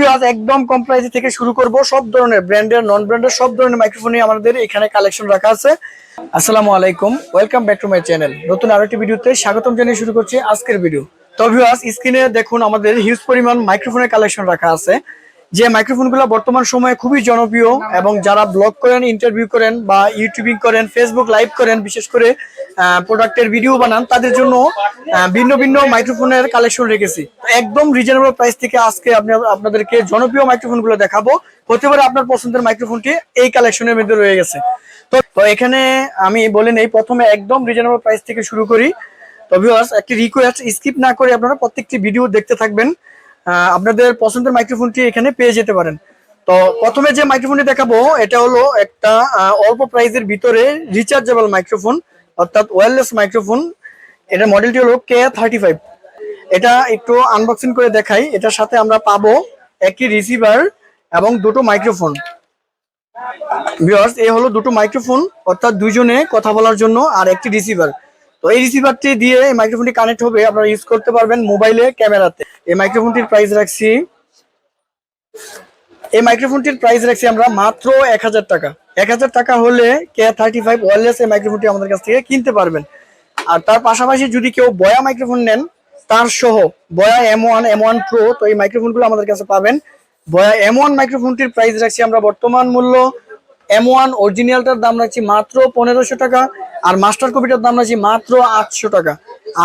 Viewers একদম কম price থেকে শুরু করব, সব ধরনের ব্র্যান্ডের নন ব্র্যান্ডের সব ধরনের মাইক্রোফোনই আমাদের এখানে কালেকশন রাখা আছে। আসসালামু আলাইকুম, welcome back to my channel. নতুন আরেকটি ভিডিওতে স্বাগতম জানিয়ে শুরু করছি আজকের ভিডিও। তো ভিউয়ার্স স্ক্রিনে দেখুন আমাদের হিউজ পরিমাণ মাইক্রোফোনের কালেকশন রাখা আছে, যে মাইক্রোফোনগুলো বর্তমান সময়ে খুবই জনপ্রিয় এবং যারা ব্লগ করেন, ইন্টারভিউ করেন বা ইউটিউবিং করেন, ফেসবুক লাইভ করেন, বিশেষ করে প্রোডাক্টের ভিডিও বানান, তাদের জন্য ভিন্ন ভিন্ন মাইক্রোফোনের কালেকশন রেখেছি। একদম রিজনেবল প্রাইস থেকে আজকে আপনাদেরকে জনপ্রিয় মাইক্রোফোনগুলো দেখাবো। হতে পারে আপনার পছন্দের মাইক্রোফোনটি এই কালেকশনের মধ্যে রয়ে গেছে। তো এখানে আমি বলে নেই, প্রথমে একদম রিজনেবল প্রাইস থেকে শুরু করি। তো ভিউয়ার্স একটি রিকোয়েস্ট, স্কিপ না করে আপনারা প্রত্যেকটি ভিডিও দেখতে থাকবেন, আপনাদের পছন্দের মাইক্রোফোনটি এখানে পেয়ে যেতে পারেন। তো প্রথমে যে মাইক্রোফোনটি দেখাবো এটা হলো একটা অল্প প্রাইসের ভিতরে রিচার্জেবল মাইক্রোফোন, অর্থাৎ ওয়্যারলেস মাইক্রোফোন। এটার মডেলটি হলো K35। এটা একটু আনবক্সিং করে দেখাই। এটার সাথে আমরা পাবো একটি রিসিভার এবং দুটো মাইক্রোফোন। ভিউয়ার্স এই হলো দুটো মাইক্রোফোন, অর্থাৎ দুইজনে কথা বলার জন্য, আর একটি রিসিভার। তো এই রিসিভারটি দিয়ে এই মাইক্রোফোনটি কানেক্ট হবে, আপনারা ইউজ করতে পারবেন মোবাইলে, ক্যামেরাতে। এই মাইক্রোফোনটির প্রাইস রাখছি আমরা মাত্র 1000 টাকা। 1000 টাকা হলে K35 ওয়্যারলেস এই মাইক্রোফোনটি আমাদের কাছ থেকে কিনতে পারবেন। আর তার পাশাপাশি যদি কেউ বয়া মাইক্রোফোন নেন, তার সহ বয়া M1 Pro, তো এই মাইক্রোফোনগুলো আমাদের কাছে পাবেন। বয়া M1 মাইক্রোফোনটির প্রাইস রাখছি আমরা বর্তমান মূল্য, M1 অরিজিনালটার দাম রাখছি মাত্র 1500 টাকা, আর মাস্টার কপিটার দাম রাখছি মাত্র 800 টাকা।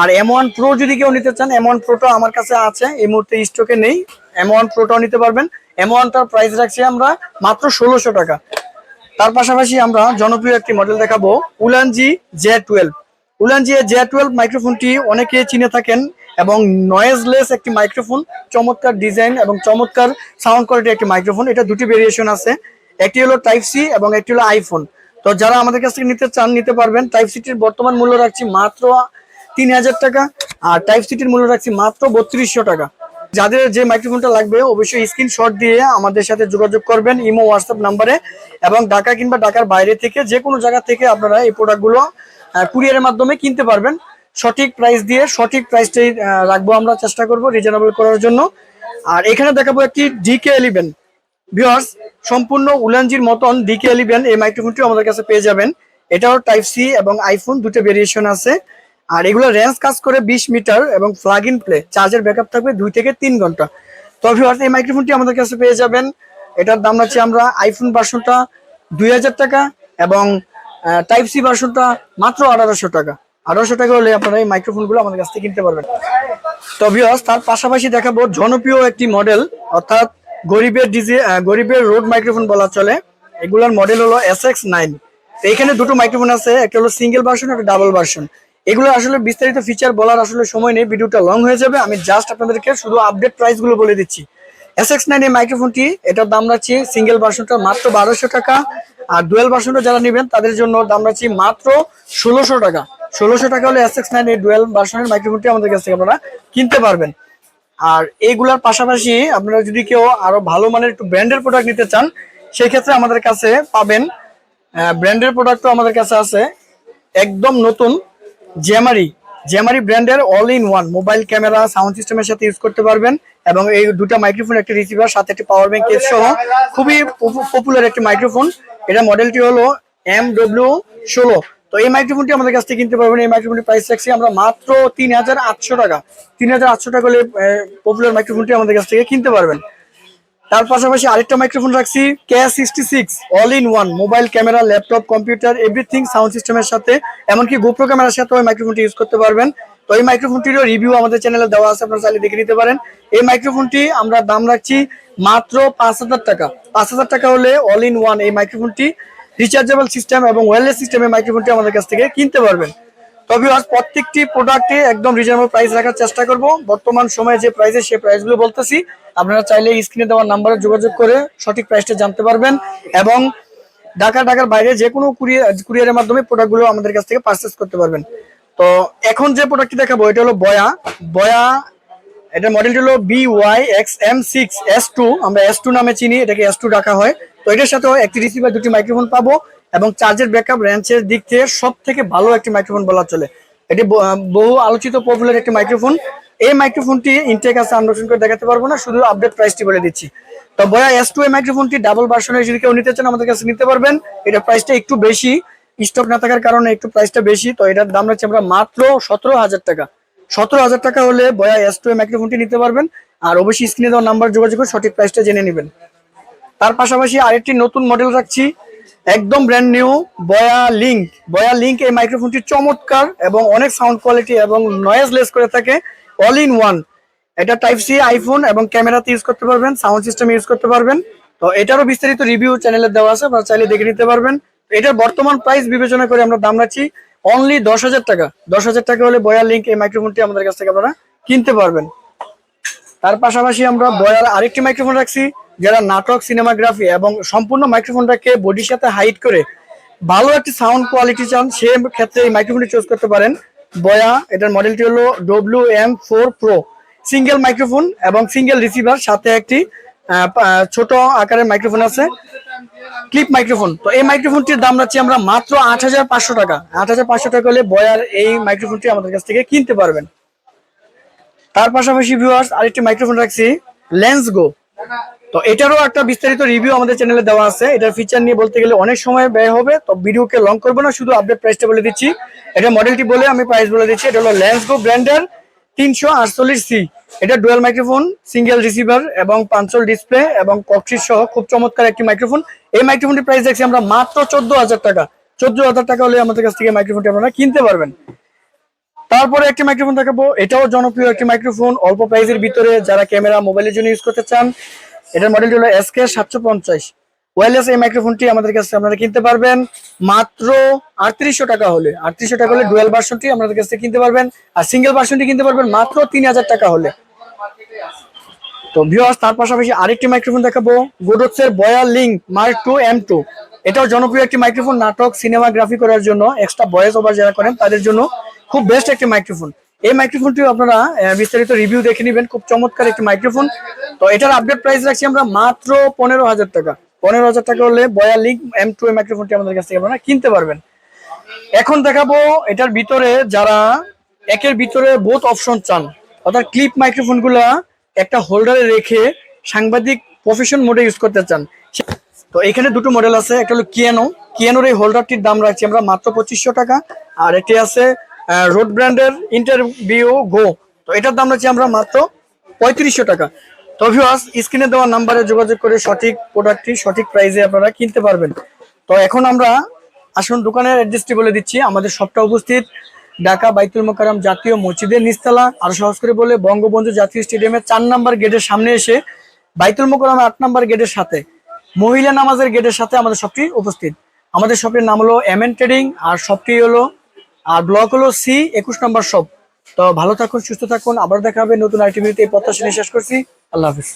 আর M1 Pro যদি কেউ নিতে চান, M1 Proটা আমার কাছে আছে, এই মুহূর্তে স্টকে নেই। M1 Proটাও নিতে পারবেন। M1টার প্রাইস রাখছি আমরা মাত্র 1600 টাকা। তার পাশাপাশি আমরা জনপ্রিয় একটি মডেল দেখাবো, উলানজি Z12। উলানজি Z12 মাইক্রোফোনটি অনেকে চিনে থাকেন এবং নয়েজলেস একটি মাইক্রোফোন, চমৎকার ডিজাইন এবং চমৎকার সাউন্ড কোয়ালিটি একটি মাইক্রোফোন। এটা দুটি ভেরিয়েশন আছে, একটি হলো টাইপ সি এবং একটি হলো আইফোন। তো যারা আমাদের কাছ থেকে নিতে চান নিতে পারবেন। টাইপ সিটির বর্তমান মূল্য রাখছি মাত্র 3000 টাকা, আর টাইপ সিটির মূল্য রাখছি মাত্র 3200 টাকা। যাদের যে মাইক্রোফোনটা লাগবে অবশ্যই স্ক্রিনশট দিয়ে আমাদের সাথে যোগাযোগ করবেন ইমো, হোয়াটসঅ্যাপ নাম্বারে। এবং ঢাকা কিংবা ঢাকার বাইরে থেকে যে কোনো জায়গা থেকে আপনারা এই প্রোডাক্টগুলো কুরিয়ারের মাধ্যমে কিনতে পারবেন। সঠিক প্রাইস দিয়ে সঠিক প্রাইসটাই রাখবো, আমরা চেষ্টা করব রিজনেবল করার জন্য। আর এখানে দেখাবো একটি DK11। ভিউয়ার্স সম্পূর্ণ উলানজির মতন DK11 এই মাইক্রোফোনটিও আমাদের কাছে পেয়ে যাবেন। এটাও টাইপ সি এবং আইফোন দুটো ভেরিয়েশন আছে। আর এগুলো রেঞ্জ কাজ করে 20 মিটার এবং প্লাগ ইন প্লে, চার্জের ব্যাকআপ থাকবে 2 থেকে 3 ঘন্টা। তো ভিউয়ার্স এই মাইক্রোফোনটি আমাদের কাছে পেয়ে যাবেন। এটার দাম রাখছি আমরা আইফোন ভার্সনটা 2000 টাকা এবং টাইপ সি ভার্সনটা মাত্র 1800 টাকা। 1800 টাকা হলে আপনারা এই মাইক্রোফোনগুলো আমাদের কাছ থেকে কিনতে পারবেন। তো ভিউয়ার্স তার পাশাপাশি দেখাবো জনপ্রিয় একটি মডেল, অর্থাৎ গরিবের রোড মাইক্রোফোন বলা চলে। এগুলোর মডেল হলো SX9। তো এখানে দুটো মাইক্রোফোন আছে, একটা হলো সিঙ্গেল ভার্সন, একটা ডাবল ভার্সন। এগুলো আসলে বিস্তারিত ফিচার বলার আসলে সময় নেই, ভিডিওটা লং হয়ে যাবে। আমি জাস্ট আপনাদেরকে শুধু আপডেট প্রাইসগুলো বলে দিচ্ছি। SX9 এই মাইক্রোফোনটি, এটার দাম রাখছি সিঙ্গেল ভার্সনটা মাত্র 1200 টাকা, আর ডুয়েল ভার্সনটা যারা নেবেন তাদের জন্য দাম রাখছি মাত্র 1600 টাকা। 1600 টাকা হলে SX9 এই ডুয়েল ভার্সনের মাইক্রোফোনটি আমাদের কাছ থেকে আপনারা কিনতে পারবেন। আর এইগুলার পাশাপাশি আপনারা যদি কেউ আরো ভালো মানের একটু ব্র্যান্ডের প্রোডাক্ট নিতে চান, সেই ক্ষেত্রে আমাদের কাছে পাবেন ব্র্যান্ডের প্রোডাক্টও আমাদের কাছে আছে। একদম নতুন জ্যামারি ব্র্যান্ডের all in one mobile camera, sound সিস্টেমের সাথে ইউজ করতে পারবেন। এবং এই দুটো মাইক্রোফোন, একটা রিসিভার, সাথে একটি পাওয়ার ব্যাংক কেস সহ খুবই পপুলার একটি মাইক্রোফোন। এটা মডেলটি হলো MW16। তো এই মাইক্রোফোনটি আমাদের কাছ থেকে কিনতে পারবেন। এই মাইক্রোফোনটির প্রাইস রাখছি আমরা মাত্র 3800 টাকা। 3800 টাকা হলে পপুলার মাইক্রোফোনটি আমাদের কাছ থেকে কিনতে পারবেন। তার পাশাপাশি আরেকটা মাইক্রোফোন রাখছি K66 all in one mobile camera, laptop, computer, everything sound সিস্টেমের সাথে, এমনকি গোপ্রো ক্যামেরার সাথে ওই মাইক্রোফোনটি ইউজ করতে পারবেন। তো এই মাইক্রোফোনটিরও রিভিউ আমাদের চ্যানেলে দেওয়া আছে, আপনারা চাইলে দেখে নিতে পারেন। এই মাইক্রোফোনটি আমরা দাম রাখছি মাত্র 5000 টাকা। 5000 টাকা হলে অল ইন ওয়ান এই মাইক্রোফোনটি, রিচার্জেবল সিস্টেম এবং ওয়্যারলেস সিস্টেমের মাইক্রোফোনটি আমাদের কাছ থেকে কিনতে পারবেন। তবে আজ প্রত্যেকটি প্রোডাক্টে একদম রিজনেবল প্রাইস রাখার চেষ্টা করব। বর্তমান সময়ে যে প্রাইসে সেই প্রাইসগুলো বলতেছি, আপনারা চাইলে স্ক্রিনে দেওয়ার নাম্বারে যোগাযোগ করে সঠিক প্রাইসটা জানতে পারবেন এবং ঢাকার বাইরে যে কোনো কুরিয়ারের মাধ্যমে প্রোডাক্টগুলো আমাদের কাছ থেকে পারচেজ করতে পারবেন। তো এখন যে প্রোডাক্টটি দেখাবো এটা হলো বয়া। এটার মডেলটি হলো BYXM6 S2। আমরা S2 নামে চিনি, এটাকে S2 ডাকা হয়। তো এটার সাথেও একটি রিসিভার, দুটি মাইক্রোফোন পাবো এবং চার্জের ব্যাকআপ, রেঞ্জের দিক থেকে সব থেকে ভালো একটি মাইক্রোফোন বলা চলে। এটি বহু আলোচিত পপুলার একটি মাইক্রোফোন। এই মাইক্রোফোনটি ইনটেক আছে, আনবক্সিং করে দেখাতে পারবো না, শুধু আপডেট প্রাইসটি বলে দিচ্ছি। তো বয়া S2 এই মাইক্রোফোনটি ডাবল ভার্সনের যদি কেউ নিতে চান আমাদের কাছে নিতে পারবেন। এটা প্রাইসটা একটু বেশি, স্টক না থাকার কারণে একটু প্রাইসটা বেশি। তো এটার দাম রাখছি আমরা মাত্র 17,000 টাকা। 17,000 টাকা হলে বয়া S2 এই মাইক্রোফোনটি নিতে পারবেন। আর অবশ্যই স্ক্রিনে দেওয়া নাম্বার যোগাযোগ করে সঠিক প্রাইসটা জেনে নেবেন। তার পাশাপাশি আরেকটি নতুন মডেল রাখছি, একদম ব্র্যান্ড নিউ বয়া লিঙ্ক। বয়া লিঙ্ক এই মাইক্রোফোনটি চমৎকার এবং অনেক সাউন্ড কোয়ালিটি এবং নয়েজলেস করে থাকে, অল ইন ওয়ান। এটা টাইপ সি, আইফোন এবং ক্যামেরাতে ইউজ করতে পারবেন, সাউন্ড সিস্টেম ইউজ করতে পারবেন। তো এটারও বিস্তারিত রিভিউ চ্যানেলে দেওয়া আছে, আপনারা চাইলে দেখে নিতে পারবেন। এটার বর্তমান প্রাইস বিবেচনা করে আমরা দাম রাখছি অনলি 10,000 টাকা। 10,000 টাকা হলে বয়া লিঙ্ক এই মাইক্রোফোনটি আমাদের কাছ থেকে আপনারা কিনতে পারবেন। তার পাশাপাশি আমরা বয়ার আরেকটি মাইক্রোফোন রাখছি, যারা নাটক, সিনেমাগ্রাফি এবং সম্পূর্ণ মাইক্রোফোনটাকে বডির সাথে হাইড করে ভালো একটি সাউন্ড কোয়ালিটি চান, সে ক্ষেত্রে এই মাইক্রোফোনটি চুজ করতে পারেন। বয়া, এটার মডেলটি হলো WM4 Pro, সিঙ্গেল মাইক্রোফোন এবং সিঙ্গেল রিসিভার, সাথে একটি ছোট আকারের মাইক্রোফোন আছে, ক্লিপ মাইক্রোফোন। তো এই মাইক্রোফোনটির দাম রাখছি আমরা মাত্র 8,500 টাকা। 8,500 টাকা হলে বয়ার এই মাইক্রোফোনটি আমাদের কাছ থেকে কিনতে পারবেন। তার পাশাপাশি ভিউয়ার্স আরেকটি মাইক্রোফোন রাখছি, লেন্স গো। তো এটারও একটা বিস্তারিত রিভিউ আমাদের চ্যানেলে দেওয়া আছে। এটার ফিচার নিয়ে বলতে গেলে অনেক সময় ব্যয় হবে, তো ভিডিওকে লং করবো না, শুধু আপডেট প্রাইসটা বলে দিচ্ছি। এটা মডেলটি বলে আমি প্রাইস বলে দিচ্ছি। এটা হলো লেন্স গো ব্র্যান্ডের 348C। এটা ডুয়াল মাইক্রোফোন, সিঙ্গেল রিসিভার এবং পাঞ্চল ডিসপ্লে এবং ককশিট সহ খুব চমৎকার একটি মাইক্রোফোন। এই মাইক্রোফোনটির প্রাইস দেখছি আমরা মাত্র 14,000 টাকা। 14,000 টাকা হলে আমাদের কাছ থেকে মাইক্রোফোনটি আপনারা কিনতে পারবেন। তারপরে একটি মাইক্রোফোন দেখাবো, এটাও জনপ্রিয় একটি মাইক্রোফোন, অল্প প্রাইসের ভিতরে, যারা ক্যামেরা, মোবাইলের জন্য ইউজ করতে চান। এটার মডেলটি হলো SK750 ওয়্যারলেস। এই মাইক্রোফোনটি আমাদের কাছে আপনারা কিনতে পারবেন মাত্র 3800 টাকা হলে। 3800 টাকা হলে ডুয়াল ভার্সনটি আমাদের কাছে কিনতে পারবেন, আর সিঙ্গেল ভার্সনটি কিনতে পারবেন মাত্র 3,000 টাকা হলে। তো ভিউয়ার্স তার পাশাপাশি আরেকটি মাইক্রোফোন দেখাবো, গোডক্সের বয়া লিঙ্ক মার্ক 2 M2। এটাও জনপ্রিয় একটি মাইক্রোফোন, নাটক, সিনেমাগ্রাফি করার জন্য, এক্সট্রা ভয়েস ওভার যারা করেন তাদের জন্য খুব বেস্ট একটি মাইক্রোফোন। এই মাইক্রোফোনটিও আপনারা বিস্তারিত রিভিউ দেখে নেবেন, খুব চমৎকার একটি মাইক্রোফোন। তো এটার আপডেট প্রাইস রাখছি আমরা মাত্র 15,000 টাকা। 15,000 টাকা হলে বয়া লিঙ্ক M2 এই মাইক্রোফোনটি আমাদের কাছ থেকে আপনারা কিনতে পারবেন। এখন দেখাবো এটার ভিতরে যারা একের ভিতরে বোথ অপশন চান, অর্থাৎ ক্লিপ মাইক্রোফোন গুলা একটা হোল্ডারে রেখে সাংবাদিক প্রফেশন মোডে ইউজ করতে চান। তো এখানে দুটো মডেল আছে, একটা হলো কিয়ানোর এই হোল্ডারটির দাম রাখছি আমরা মাত্র 2500 টাকা। আর এটি আছে রোড ব্র্যান্ডের ইন্টারভিউ গো। তো এটার দাম রাখছি আমরা মাত্র 3500 টাকা। তো ভিউয়ার্স স্ক্রিনে দেওয়া নাম্বারে যোগাযোগ করে সঠিক প্রোডাক্টটি সঠিক প্রাইসে আপনারা কিনতে পারবেন। তো এখন আমরা আসুন দোকানের অ্যাড্রেসটি বলে দিচ্ছি। আমাদের শপটা উপস্থিত ঢাকা বাইতুল মোকাররম জাতীয় মসজিদের নিচতলা, আর সহজ করে বলে বঙ্গবন্ধু জাতীয় স্টেডিয়ামের 4 নম্বর গেটের সামনে এসে বাইতুল মোকাররম 8 নম্বর গেটের সাথে মহিলা নামাজের গেটের সাথে আমাদের শপটি উপস্থিত। আমাদের শপের নাম হলো MN ট্রেডিং, আর শপটি হলো আর ব্লক হলো C 21 নম্বর শপ। তো ভালো থাকুন, সুস্থ থাকুন, আবার দেখা হবে নতুন আইটেম ভিডিওতে। এই প্রত্যাশা নিয়ে শেষ করছি। আল্লাহ হাফিজ।